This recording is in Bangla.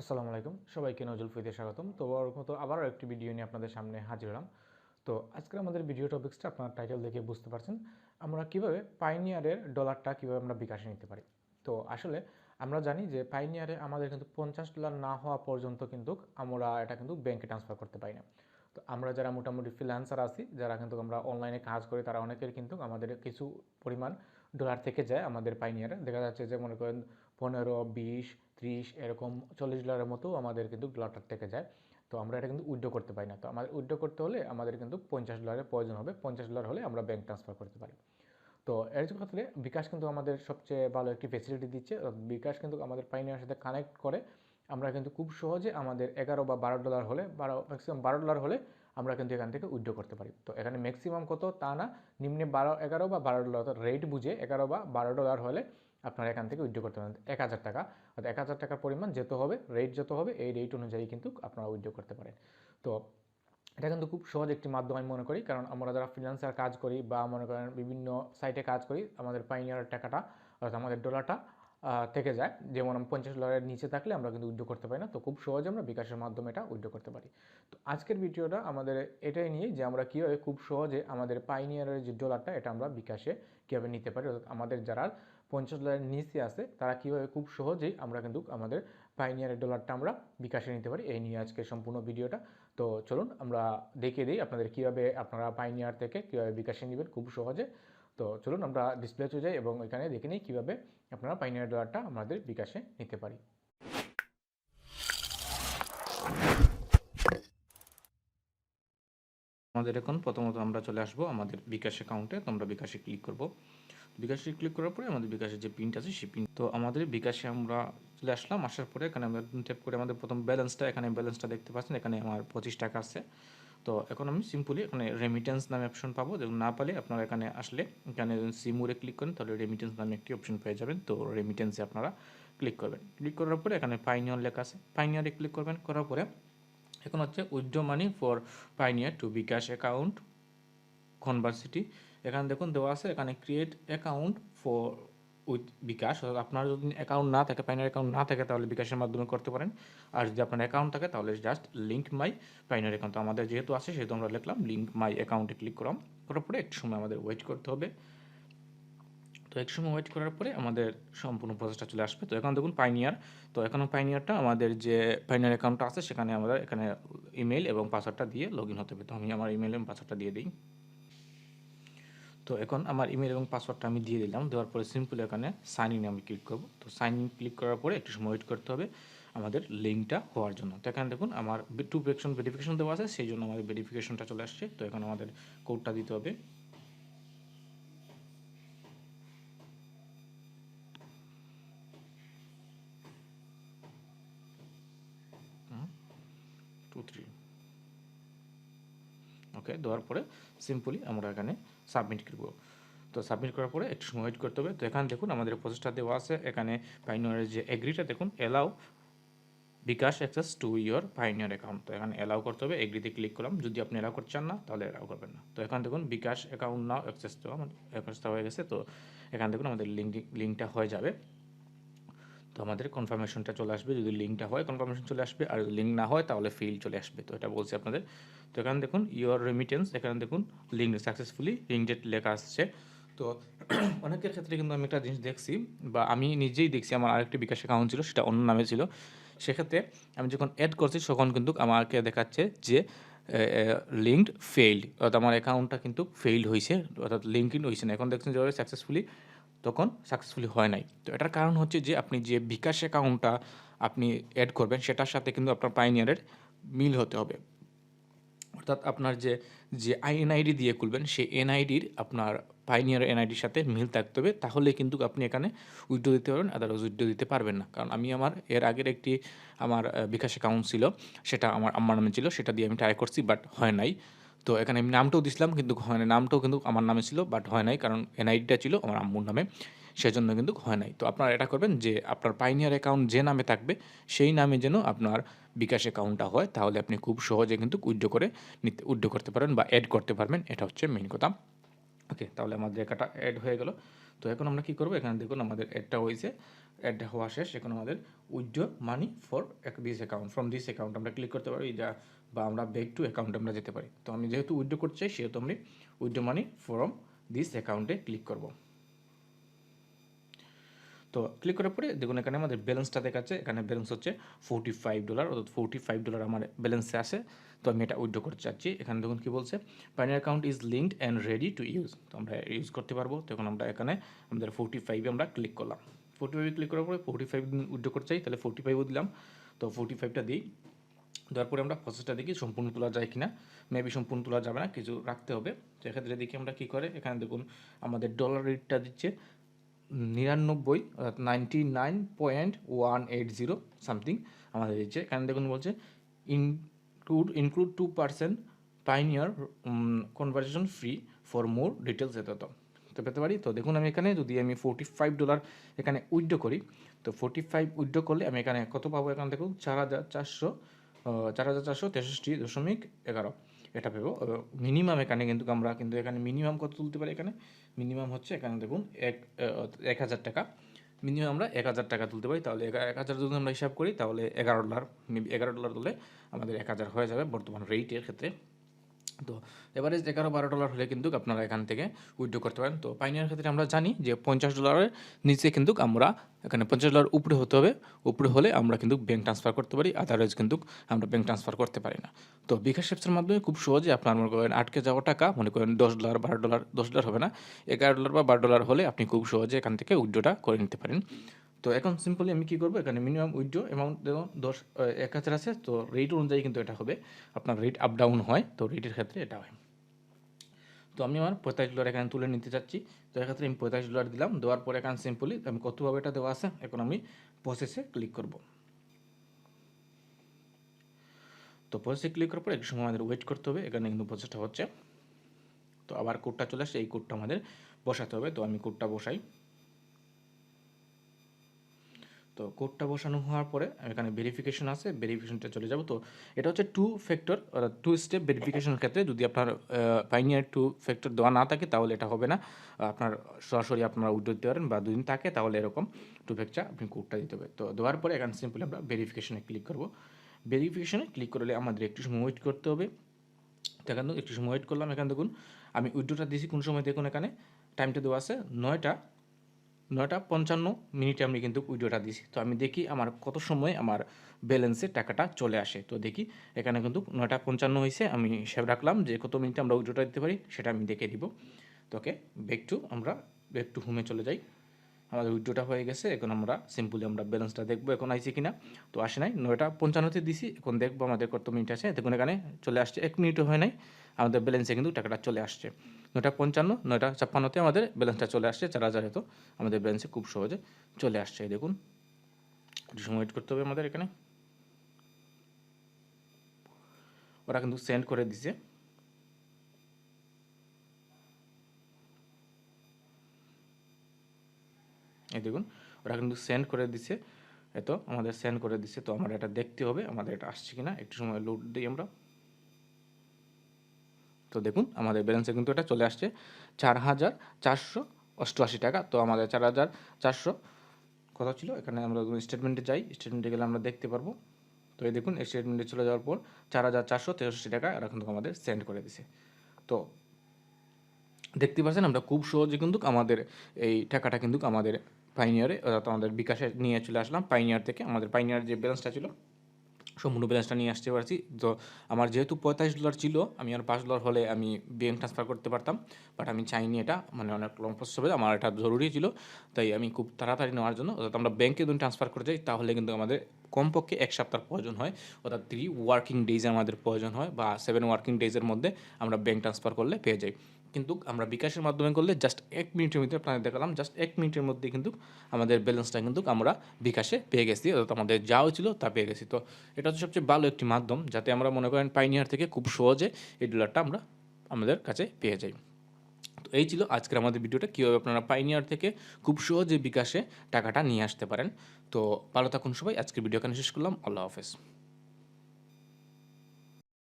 আসসালামু আলাইকুম সবাইকে নজরুল ফিতে স্বাগতম। তো বড় মতো আবারও একটি ভিডিও নিয়ে আপনাদের সামনে হাজির হলাম। তো আজকে আমাদের ভিডিও টপিক্সটা আপনার টাইটেল দেখে বুঝতে পারছেন আমরা কিভাবে পাইনিয়ারের ডলারটা কিভাবে আমরা বিকাশে নিতে পারি। তো আসলে আমরা জানি যে পাইনিয়ারে আমাদের কিন্তু $50 না হওয়া পর্যন্ত কিন্তু আমরা এটা কিন্তু ব্যাংকে ট্রান্সফার করতে পারি না। তো আমরা যারা মোটামুটি ফ্রিল্যান্সার আছি, যারা কিন্তু আমরা অনলাইনে কাজ করি, তারা অনেকের কিন্তু আমাদের কিছু পরিমাণ ডলার থেকে যায় আমাদের পাইনিয়ারে। দেখা যাচ্ছে যে মনে করেন 15, 20, 30 এরকম $40 মতো আমাদের কিন্তু ডলারটা থেকে যায়। তো আমরা এটা কিন্তু উইথড্র করতে পারি না। তো আমাদের উইথড্র করতে হলে আমাদের কিন্তু $50 প্রয়োজন হবে। $50 হলে আমরা ব্যাংক ট্রান্সফার করতে পারি। তো এর ক্ষেত্রে বিকাশ কিন্তু আমাদের সবচেয়ে ভালো একটি ফেসিলিটি দিচ্ছে। বিকাশ কিন্তু আমাদের পাইনিয়ারের সাথে কানেক্ট করে আমরা কিন্তু খুব সহজে আমাদের 11 বা $12 হলে ম্যাক্সিমাম $12 হলে আমরা কিন্তু এখান থেকে উইথড্র করতে পারি। তো এখানে ম্যাক্সিমাম কত তা না, নিম্নে 11 বা $12 রেট বুঝে 11 বা $12 হলে আপনারা এখান থেকে উইথড্র করতে পারেন 1000 টাকা। অর্থাৎ 1000 টাকার পরিমাণ যেত হবে, রেট যত হবে এই রেট অনুযায়ী কিন্তু আপনারা উইথড্র করতে পারেন। তো এটা কিন্তু খুব সহজ একটি মাধ্যম আমি মনে করি, কারণ আমরা যারা ফ্রিল্যান্সার কাজ করি বা মনে করেন বিভিন্ন সাইটে কাজ করি, আমাদের পাইনিয়ারের টাকাটা অর্থাৎ আমাদের ডলারটা থেকে যায়। যেমন $50 নিচে থাকলে আমরা কিন্তু উইথড্র করতে পারি না। তো খুব সহজে আমরা বিকাশের মাধ্যমে এটা উইথড্র করতে পারি। তো আজকের ভিডিওটা আমাদের এটাই নিয়ে যে আমরা কীভাবে খুব সহজে আমাদের পাইনিয়ারের যে ডলারটা এটা আমরা বিকাশে কীভাবে নিতে পারি, অর্থাৎ আমাদের যারা $50 নিচে আছে তারা কীভাবে খুব সহজেই আমরা কিন্তু আমাদের পাইনিয়ারের ডলারটা আমরা বিকাশে নিতে পারি, এই নিয়ে আজকে সম্পূর্ণ ভিডিওটা। তো চলুন আমরা দেখিয়ে দিই আপনাদের কীভাবে আপনারা পাইনিয়ার থেকে কীভাবে বিকাশে নেবেন খুব সহজে। তো চলুন আমরা ডিসপ্লেতে যাই এবং এখানে দেখে নিই কীভাবে আপনারা পাইনিয়ার ডলারটা আমাদের বিকাশে নিতে পারি। আমাদের এখন প্রথমত আমরা চলে আসবো আমাদের বিকাশ অ্যাকাউন্টে। তো আমরা বিকাশে ক্লিক করব। বিকাশে ক্লিক করার পরে আমাদের বিকাশের যে পিনটা আছে সেই পিন, তো আমাদের বিকাশে আমরা চলে আসলাম। আসার পরে এখানে আমরা ট্যাপ করে আমাদের প্রথম ব্যালেন্সটা, এখানে ব্যালেন্সটা দেখতে পাচ্ছেন, এখানে আমার 25 টাকা আছে। তো এখন আমি সিম্পলি এখানে রেমিটেন্স নামে অপশন পাবো। যখন না পালে আপনারা এখানে আসলে এখানে সিমুরে ক্লিক করেন তাহলে রেমিটেন্স নামে একটি অপশন পেয়ে যাবেন। তো রেমিটেন্সে আপনারা ক্লিক করবেন। ক্লিক করার পরে এখানে পাইনিয়ার লেখা আছে, পাইনিয়ারে ক্লিক করবেন। করার পরে এখন হচ্ছে withdraw money for Payoneer to bKash account কনভার্সিটি। এখানে দেখুন দেওয়া আছে এখানে create account for with bKash. অর্থাৎ আপনার যদি অ্যাকাউন্ট না থাকে, পাইনিয়ার অ্যাকাউন্ট না থাকে তাহলে বিকাশের মাধ্যমে করতে পারেন। আর যদি আপনার অ্যাকাউন্ট থাকে তাহলে জাস্ট লিঙ্ক মাই পাইনিয়ার অ্যাকাউন্ট। আমাদের যেহেতু আছে সেহেতু আমরা লিখলাম লিঙ্ক মাই অ্যাকাউন্টে ক্লিক করলাম। করার পরে একটু সময় আমাদের ওয়েট করতে হবে। তো এক সময় ওয়েট করার পরে আমাদের সম্পূর্ণ প্রসেসটা চলে আসবে। তো এখন দেখুন পাইনিয়ার, তো এখনও পাইনিয়ারটা আমাদের যে পাইনিয়ার অ্যাকাউন্টটা আছে সেখানে আমরা এখানে ইমেল এবং পাসওয়ার্ডটা দিয়ে লগ ইন হতে হবে। তো আমি আমার ইমেল এবং পাসওয়ার্ডটা দিয়ে দিই। তো এখন আমার ইমেল এবং পাসওয়ার্ডটা আমি দিয়ে দিলাম। দেওয়ার পরে সিম্পল এখানে সাইন ইন আমি ক্লিক করব। তো সাইন ইন ক্লিক করার পরে একটু সময় ওয়েট করতে হবে আমাদের লিঙ্কটা হওয়ার জন্য। তো এখানে দেখুন আমার 2 ফ্যাকশন ভেরিফিকেশন দেওয়া আছে, সেই জন্য আমাদের ভেরিফিকেশনটা চলে আসছে। তো এখন আমাদের কোডটা দিতে হবে। ওকে, দেওয়ার পরে সিম্পলি আমরা এখানে সাবমিট করব। তো সাবমিট করার পরে একটু সময় ওয়েট করতে হবে। তো এখানে দেখুন আমাদের প্রসেসটা দেওয়া আছে, এখানে পাইনিয়ারের যে এগ্রিটা দেখুন allow bKash access to your Pioneer account. তো এখানে অ্যালাউ করতে হবে, এগ্রিতে ক্লিক করলাম। যদি আপনি অ্যালাউ করতে চান না তাহলে অ্যালাউ করবেন না। তো এখানে দেখুন বিকাশ অ্যাকাউন্ট নাও অ্যাক্সেস তো আমার অ্যাক্সেসটা হয়ে গেছে। তো এখানে দেখুন আমাদের লিঙ্কটা হয়ে যাবে। তো আমাদের কনফার্মেশনটা চলে আসবে। যদি লিঙ্কটা হয় কনফার্মেশন চলে আসবে, আর যদি লিঙ্ক না হয় তাহলে ফেইল চলে আসবে। তো এটা বলছি আপনাদের। তো এখানে দেখুন ইয়োর রেমিটেন্স, এখানে দেখুন লিঙ্ক সাকসেসফুলি লিঙ্কডেড লেখা আসছে। তো অনেকের ক্ষেত্রে কিন্তু আমি একটা জিনিস দেখছি বা আমি নিজেই দেখছি, আমার আরেকটি বিকাশ অ্যাকাউন্ট ছিল সেটা অন্য নামে ছিল। সেক্ষেত্রে আমি যখন অ্যাড করছি তখন কিন্তু আমাকে দেখাচ্ছে যে লিঙ্কড ফেইল্ড, অর্থাৎ আমার অ্যাকাউন্টটা কিন্তু ফেইল্ড হয়েছে, অর্থাৎ লিঙ্ক ইন হয়েছে না। এখন দেখছেন যেভাবে সাকসেসফুলি, তখন সাকসেসফুলি হয় নাই। তো এটার কারণ হচ্ছে যে আপনি যে বিকাশ অ্যাকাউন্টটা আপনি অ্যাড করবেন সেটার সাথে কিন্তু আপনার পাইনিয়ারের মিল হতে হবে। অর্থাৎ আপনার যে যে এনআইডি দিয়ে খুলবেন সেই এনআইডির আপনার পাইনিয়ার এনআইডির সাথে মিল থাকতে হবে, তাহলে কিন্তু আপনি এখানে উইথড্র দিতে পারবেন, আদারওয়াইজ উইথড্র দিতে পারবেন না। কারণ আমি আমার এর আগের একটি আমার বিকাশ অ্যাকাউন্ট ছিল, সেটা আমার আম্মার নামে ছিল, সেটা দিয়ে আমি ট্রাই করছি বাট হয় নাই। তো এখানে আমি নামটাও দিছিলাম কিন্তু হয় না, নামটাও কিন্তু আমার নামে ছিল বাট হয় নাই, কারণ এনআইডিটা ছিল আমার আম্মুর নামে, সেজন্য কিন্তু হয় নাই। তো আপনারা এটা করবেন যে আপনার পাইনিয়ার অ্যাকাউন্ট যে নামে থাকবে সেই নামে যেন আপনার বিকাশ অ্যাকাউন্টটা হয়, তাহলে আপনি খুব সহজে কিন্তু উইথড্র করতে পারবেন বা অ্যাড করতে পারবেন। এটা হচ্ছে মেইন কথা। ওকে, তাহলে আমাদের এটা অ্যাড হয়ে গেল। তো এখন আমরা কী করবো, এখানে দেখুন আমাদের অ্যাডটা হয়েছে, অ্যাডটা হওয়া শেষ। এখন আমাদের withdraw money for this account, from this account আমরা ক্লিক করতে পারি, যা বা আমরা ব্যাক টু অ্যাকাউন্টে আমরা যেতে পারি। তো আমি যেহেতু উইথড্র করতে চাই সেহেতু আমি উইথড্র মানি ফ্রম দিস অ্যাকাউন্টে ক্লিক করব। তো ক্লিক করার পরে দেখুন এখানে আমাদের ব্যালেন্সটা দেখাচ্ছে, এখানে ব্যালেন্স হচ্ছে $45, অর্থাৎ $45 আমার ব্যালেন্সে আছে। তো আমি এটা উইথড্র করতে চাচ্ছি। এখানে দেখুন কী বলছে, pioneer account is linked and ready to use. তো আমরা ইউজ করতে পারবো। তখন আমরা এখানে আমাদের 45 আমরা ক্লিক করলাম। 45 ক্লিক করার পরে 45 উইথড্র করতে চাই, তাহলে 45 দিলাম। তো 45টা দিই, দেওয়ার পরে আমরা প্রসেসটা দেখি সম্পূর্ণ তোলা যায় কিনা। মেবি সম্পূর্ণ তোলা যাবে না, কিছু রাখতে হবে। তো এক্ষেত্রে দেখি আমরা কী করে, এখানে দেখুন আমাদের ডলার রেটটা দিচ্ছে 99.180 সামথিং আমাদের দিচ্ছে। এখানে দেখুন বলছে include 2% pioneer conversation free for more details, এত তো পেতে পারি। তো দেখুন আমি এখানে যদি আমি $45 এখানে উইথড্র করি, তো 45 উইথড্র করলে আমি এখানে কত পাবো, এখানে দেখুন 4,463.11 এটা পাবো মিনিমাম। এখানে কিন্তু আমরা কিন্তু এখানে মিনিমাম কত তুলতে পারি, এখানে মিনিমাম হচ্ছে এখানে দেখুন 1,000 টাকা, মিনিমাম আমরা 1,000 টাকা তুলতে পারি। তাহলে 1,000 যদি আমরা হিসাব করি তাহলে $11, মেবি $11 তুলে আমাদের 1,000 হয়ে যাবে বর্তমান রেটের ক্ষেত্রে। তো এভারেজ $11-12 হলে কিন্তু আপনারা এখান থেকে উইথড্র করতে পারেন। তো পাইনিয়ার ক্ষেত্রে আমরা জানি যে $50 নিচে কিন্তু আমরা এখানে $50 উপরে হতে হবে, উপরে হলে আমরা কিন্তু ব্যাঙ্ক ট্রান্সফার করতে পারি, আদারওয়াইজ কিন্তু আমরা ব্যাঙ্ক ট্রান্সফার করতে পারি না। তো বিকাশ অ্যাপসের মাধ্যমে খুব সহজে আপনার মনে করেন আটকে যাওয়া টাকা, মনে করেন $10, $12, $10 হবে না, $11 বা $12 হলে আপনি খুব সহজে এখান থেকে উইথড্রটা করে নিতে পারেন। তো এখন সিম্পলি আমি কী করবো, এখানে মিনিমাম উইথড্র অ্যামাউন্ট দেখুন 1,000 আছে। তো রেট অনুযায়ী কিন্তু এটা হবে, আপনার রেট আপ ডাউন হয়, তো রেটের ক্ষেত্রে এটা হয়। তো আমি আমার $45 এখানে তুলে নিতে চাচ্ছি। তো এক্ষেত্রে আমি $45 দিলাম, দেওয়ার পরে এখানে সিম্পলি আমি কতভাবে এটা দেওয়া আছে, এখন আমি প্রসেসে ক্লিক করব। তো প্রসেসে ক্লিক করার পর একটু সময় আমাদের ওয়েট করতে হবে, এখানে কিন্তু প্রসেসটা হচ্ছে। তো আবার কোডটা চলে আসছে, এই কোডটা আমাদের বসাতে হবে। তো আমি কোডটা বসাই। তো কোডটা বসানো হওয়ার পরে এখানে ভেরিফিকেশন আছে, ভেরিফিকেশনটা চলে যাব। তো এটা হচ্ছে 2 ফ্যাক্টর 2 স্টেপ ভেরিফিকেশনের ক্ষেত্রে যদি আপনার পাইনিয়ার 2 ফ্যাক্টর দেওয়া না থাকে তাহলে এটা হবে না। আপনার সরাসরি আপনারা উইথড্র দিতে পারেন, বা 2 দিন থাকে তাহলে এরকম 2 ফ্যাক্টর আপনি কোডটা দিতে হবে। তো দেওয়ার পরে এখানে সিম্পলি আমরা ভেরিফিকেশনে ক্লিক করব। ভেরিফিকেশনে ক্লিক করলে আমাদের একটু সময় ওয়েট করতে হবে। তো এখানে একটু সময় ওয়েট করলাম। এখানে দেখুন আমি উইথড্রটা দিয়েছি কোন সময়, দেখুন এখানে টাইমটা দেওয়া আছে 9:55 আমি কিন্তু উইথড্রটা দিয়েছি। তো আমি দেখি আমার কত সময় আমার ব্যালেন্সে টাকাটা চলে আসে। তো দেখি এখানে কিন্তু 9:55 হয়েছে, আমি হিসাব রাখলাম যে কত মিনিটে আমরা উইথড্রটা দিতে পারি, সেটা আমি দেখে দিব। তো ওকে, আমরা ব্যাক টু হোমে চলে যাই। আমাদের উইথড্রটা হয়ে গেছে, এখন আমরা সিম্পলি আমরা ব্যালেন্সটা দেখবো এখন আইছে কিনা। তো আসে নাই, 9:55 দিছি, এখন দেখবো আমাদের কত মিনিট আছে। দেখুন এখানে চলে আসছে, 1 মিনিটও হয় নাই, আমাদের ব্যালেন্সে কিন্তু টাকাটা চলে আসছে। 9:55, 9:56 আমাদের ব্যালেন্সটা চলে আসছে, 4,000 তো আমাদের ব্যালেন্সে খুব সহজে চলে আসছে। দেখুন একটু সময় ওয়েট করতে হবে আমাদের। এখানে ওরা কিন্তু সেন্ড করে দিছে। এই দেখুন ওরা কিন্তু সেন্ড করে দিছে, এত আমাদের সেন্ড করে দিছে। তো আমরা এটা দেখতে হবে আমাদের এটা আসছে কিনা, একটু সময় লোড দিই আমরা। তো দেখুন আমাদের ব্যালেন্সে কিন্তু এটা চলে আসছে 4,488 টাকা। তো আমাদের 4,400 কত ছিল, এখানে আমরা স্টেটমেন্টে যাই, স্টেটমেন্টে গেলে আমরা দেখতে পারবো। তো এই দেখুন স্টেটমেন্টে চলে যাওয়ার পর 4,463 টাকা এরা কিন্তু আমাদের সেন্ড করে দিছে। তো দেখতে পাচ্ছেন আমরা খুব সহজে কিন্তু আমাদের এই টাকাটা কিন্তু আমাদের পাইনিয়ারে, অর্থাৎ আমাদের বিকাশে নিয়ে চলে আসলাম। পাইনিয়ার থেকে আমাদের পাইনিয়ার যে ব্যালেন্সটা ছিল সম্পূর্ণ ব্যালেন্সটা নিয়ে আসতে পারছি। তো আমার যেহেতু $45 ছিল, আমি আর $5 হলে আমি ব্যাঙ্ক ট্রান্সফার করতে পারতাম, বাট আমি চাইনি এটা, মানে অনেক লং প্রসেস হবে, আমার এটা জরুরি ছিল। তাই আমি খুব তাড়াতাড়ি নেওয়ার জন্য, অর্থাৎ আমরা ব্যাঙ্কে যদি ট্রান্সফার করতে যাই তাহলে কিন্তু আমাদের কমপক্ষে 1 সপ্তাহ প্রয়োজন হয়, অর্থাৎ 3 ওয়ার্কিং ডেজ আমাদের প্রয়োজন হয়, বা 7 ওয়ার্কিং ডেজের মধ্যে আমরা ব্যাঙ্ক ট্রান্সফার করলে পেয়ে যাই। কিন্তু আমরা বিকাশের মাধ্যমে করলে জাস্ট 1 মিনিটের মধ্যে, আপনাদের দেখালাম জাস্ট 1 মিনিটের মধ্যে কিন্তু আমাদের ব্যালেন্সটা কিন্তু আমরা বিকাশে পেয়ে গেছি, অর্থাৎ আমাদের যাও ছিল তা পেয়ে গেছি। তো এটা হচ্ছে সবচেয়ে ভালো একটি মাধ্যম, যাতে আমরা মনে করেন পাইনিয়ার থেকে খুব সহজে এই ডলারটা আমরা আমাদের কাছে পেয়ে যাই। তো এই ছিল আজকের আমাদের ভিডিওটা, কীভাবে আপনারা পাইনিয়ার থেকে খুব সহজে বিকাশে টাকাটা নিয়ে আসতে পারেন। তো ভালো থাকুন সবাই, আজকের ভিডিও এখানে শেষ করলাম। আল্লাহ হাফেজ।